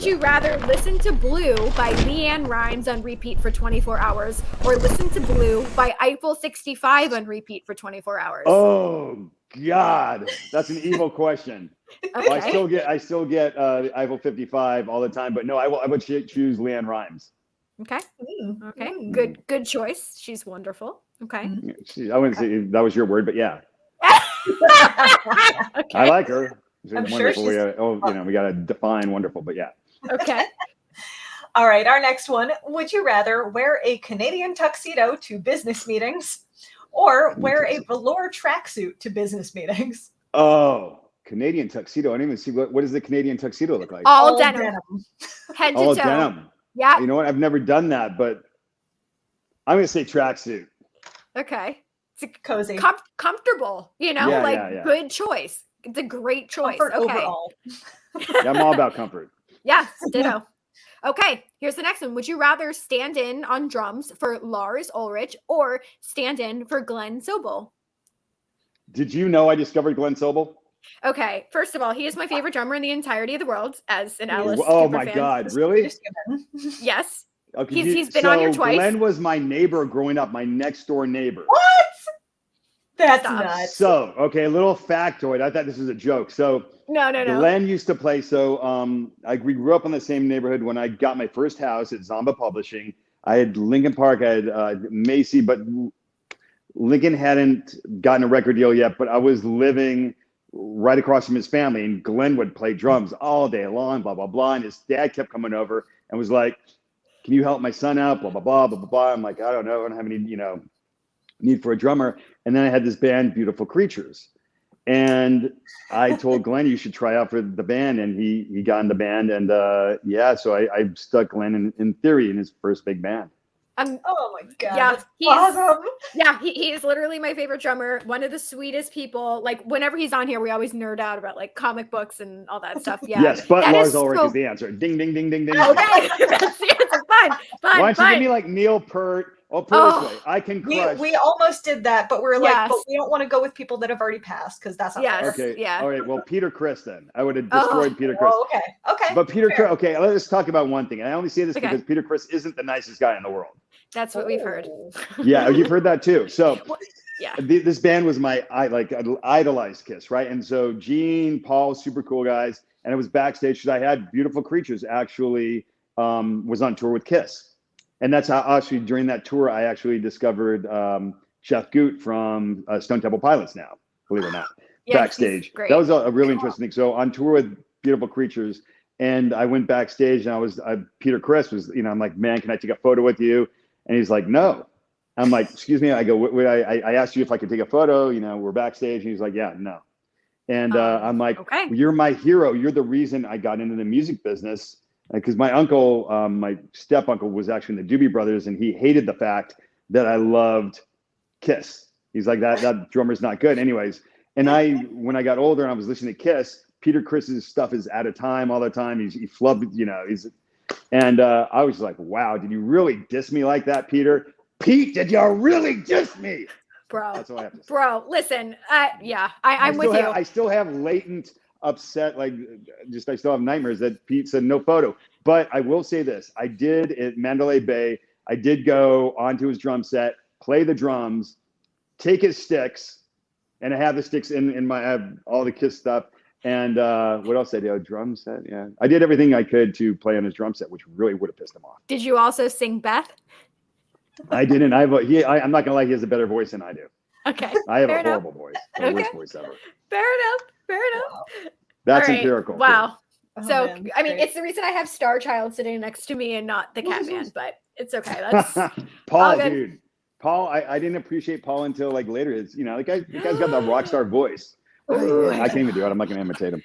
Would you rather listen to Blue by Leanne Rimes on repeat for 24 hours or listen to Blue by Eiffel 65 on repeat for 24 hours? Oh God, that's an evil question. Okay. Well, I still get Eiffel 55 all the time, but no, I would choose Leanne Rimes. Okay. Okay. Good choice. She's wonderful. Okay. I wouldn't say that was your word, but yeah. Okay. I like her. She's I'm wonderful. sure We got to define wonderful, but yeah. Okay. All right, our next one. Would you rather wear a Canadian tuxedo to business meetings or wear a velour tracksuit to business meetings? Oh, Canadian tuxedo. I don't even see what does the Canadian tuxedo look like? All denim. Head to All toe. denim. Yeah. You know what? I've never done that, but I'm going to say tracksuit. Okay. It's cozy. Comfortable, Yeah. Good choice. It's a great choice. Comfort okay. overall. Yeah, I'm all about comfort. Yeah, ditto. Okay, here's the next one. Would you rather stand in on drums for Lars Ulrich or stand in for Glenn Sobel? Did you know I discovered Glenn Sobel? Okay, first of all, he is my favorite drummer in the entirety of the world as an Alice Oh Cooper my fan. God, really? Yes. Okay, he's been on here twice. Glenn was my neighbor growing up, my next door neighbor. What? That's nuts. So, okay, a little factoid. I thought this was a joke. So, no. Glenn used to play. So, we grew up in the same neighborhood. When I got my first house at Zomba Publishing, I had Lincoln Park, I had Macy, but Lincoln hadn't gotten a record deal yet. But I was living right across from his family, and Glenn would play drums all day long, blah blah blah. And his dad kept coming over and was like, "Can you help my son out?" Blah blah blah blah blah blah. I'm like, I don't know, I don't have any, need for a drummer. And then I had this band, Beautiful Creatures. And I told Glenn, you should try out for the band. And he got in the band. And so I stuck Glenn in theory in his first big band. Oh my God. Yeah, he's awesome. Yeah, he is literally my favorite drummer. One of the sweetest people. Like whenever he's on here, we always nerd out about like comic books and all that stuff. Yeah. Yes, but Lars Ulrich is the answer. Ding, ding, ding, ding, ding. Okay, that's the answer. Fine. Why don't you give me like Neil Peart? Put it this way. I can crush. We almost did that, but we're like, but we don't want to go with people that have already passed because that's not fair. Okay. Yeah. All right. Well, Peter Criss then. I would have destroyed Peter Criss. Oh, okay. But Peter Criss. Okay. Let's talk about one thing. And I only say this because Peter Criss isn't the nicest guy in the world. That's what we've heard. Yeah, you've heard that too. So, yeah, this band was my idolized Kiss, right? And so Gene, Paul, super cool guys, and it was backstage because I had Beautiful Creatures actually was on tour with Kiss. And that's how actually during that tour, I actually discovered Jeff Goot from Stone Temple Pilots now, believe it or not, backstage. That was a really interesting thing. So on tour with Beautiful Creatures, and I went backstage and Peter Criss was, I'm like, man, can I take a photo with you? And he's like, no. I'm like, excuse me. I go, I asked you if I could take a photo, we're backstage. And he's like, yeah, no. And I'm like, you're my hero. You're the reason I got into the music business. Because my uncle, my step uncle was actually in the Doobie Brothers, and he hated the fact that I loved Kiss. He's like, that drummer's not good. Anyways, and when I got older and I was listening to Kiss, Peter Criss's stuff is out of time all the time. He flubbed, and I was like, wow, did you really diss me like that, Peter? Pete, did you really diss me? Bro, that's all I have to say. Bro, listen, I'm with you. I still have latent upset, I still have nightmares that Pete said no photo. But I will say this, I did at Mandalay Bay, I did go onto his drum set, play the drums, take his sticks, and I have the sticks I have all the Kiss stuff. And what else did I do? A drum set, yeah. I did everything I could to play on his drum set, which really would have pissed him off. Did you also sing Beth? I didn't. I'm not gonna lie, he has a better voice than I do. Okay. I have a horrible voice. The worst voice ever. Fair enough. Wow. That's empirical. Wow. Oh, so, man, I mean, it's the reason I have Star Child sitting next to me and not the Catman, but it's okay. That's Paul, dude. Paul, I didn't appreciate Paul until later. It's, the guy's got that rock star voice. I can't even do it. I'm not going to imitate him.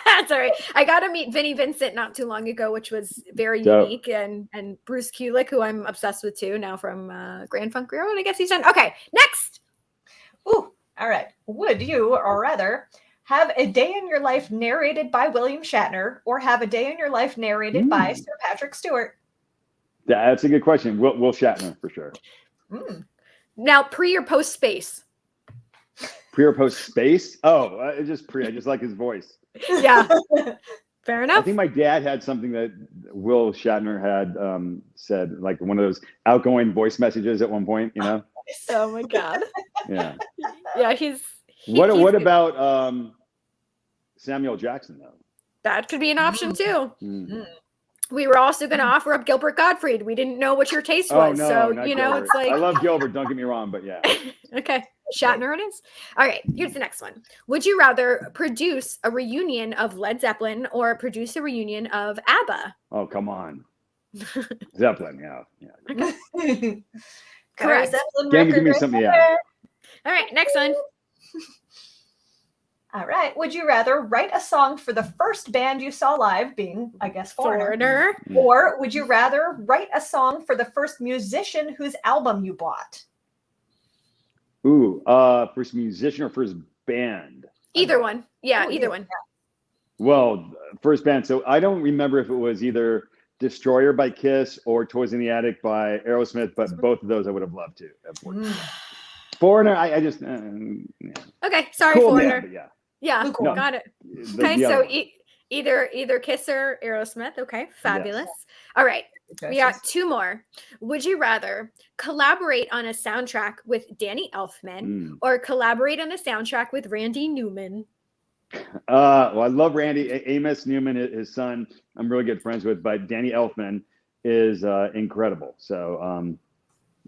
That's all right. I got to meet Vinnie Vincent not too long ago, which was very unique. And Bruce Kulick, who I'm obsessed with too, now from Grand Funk Railroad. I guess he's done. Okay, next. Ooh, all right. Would you, or rather, have a day in your life narrated by William Shatner, or have a day in your life narrated by Sir Patrick Stewart? That's a good question. Will Shatner, for sure. Now, pre or post space? Pre or post space? Oh, just pre. I just like his voice. Yeah. Fair I enough. think my dad had something that Will Shatner had said, like one of those outgoing voice messages at one point, you know? Oh my God. Yeah. Yeah, What about Samuel Jackson, though? that could be an option too. Mm. We were also going to offer up Gilbert Gottfried. We didn't know what your taste Oh, was. no, So, not you know, Gilbert. it's like. I love Gilbert, don't get me wrong, but yeah. Okay. Shatner it is. All right. Here's the next one. Would you rather produce a reunion of Led Zeppelin or produce a reunion of Abba? Oh, come on. Zeppelin, yeah. Okay. Correct. Correct. Zeppelin Give record me right something, there. yeah. All right. Next one. All right. Would you rather write a song for the first band you saw live, being, I guess, Foreigner, or would you rather write a song for the first musician whose album you bought? Ooh, first musician or first band? Either one. Yeah, Ooh, either one. Well, first band. So I don't remember if it was either Destroyer by Kiss or Toys in the Attic by Aerosmith, but both of those I would have loved to have worked. Foreigner, I just yeah. Okay, sorry, Cool Foreigner. band, but Yeah, No. got it. The Okay, so other one. either Kiss or Aerosmith. Okay, fabulous. All right, we got two more. Would you rather collaborate on a soundtrack with Danny Elfman or collaborate on a soundtrack with Randy Newman? Well, I love Randy. Amos Newman, his son, I'm really good friends with, but Danny Elfman is incredible. So,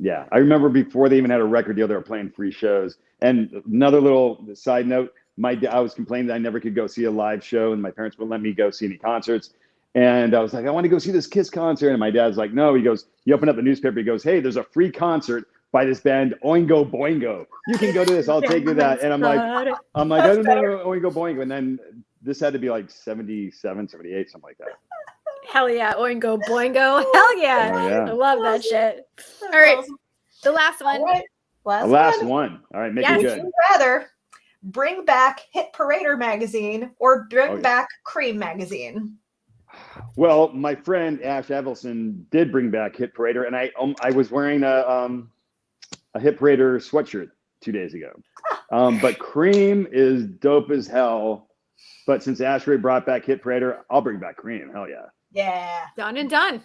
yeah, I remember before they even had a record deal, they were playing free shows. And another little side note, I was complaining that I never could go see a live show, and my parents wouldn't let me go see any concerts. And I was like, I want to go see this Kiss concert. And my dad's like, no. He goes, you open up the newspaper. He goes, hey, there's a free concert by this band, Oingo Boingo. You can go to this. I'll take you to that. And I'm like, I don't know, Oingo Boingo. And then this had to be like 77, 78, something like that. Hell yeah, Oingo Boingo. Hell yeah. Oh, yeah. I love that shit. All right, the last one. All right. Last one. All right, make it good. Would you rather bring back Hit Parader magazine or bring back Cream magazine? Well, my friend Ash Evelson did bring back Hit Parader, and I was wearing a Hit Parader sweatshirt 2 days ago. But Cream is dope as hell. But since Ash Ray brought back Hit Parader, I'll bring back Cream. Hell yeah. Yeah. Done and done.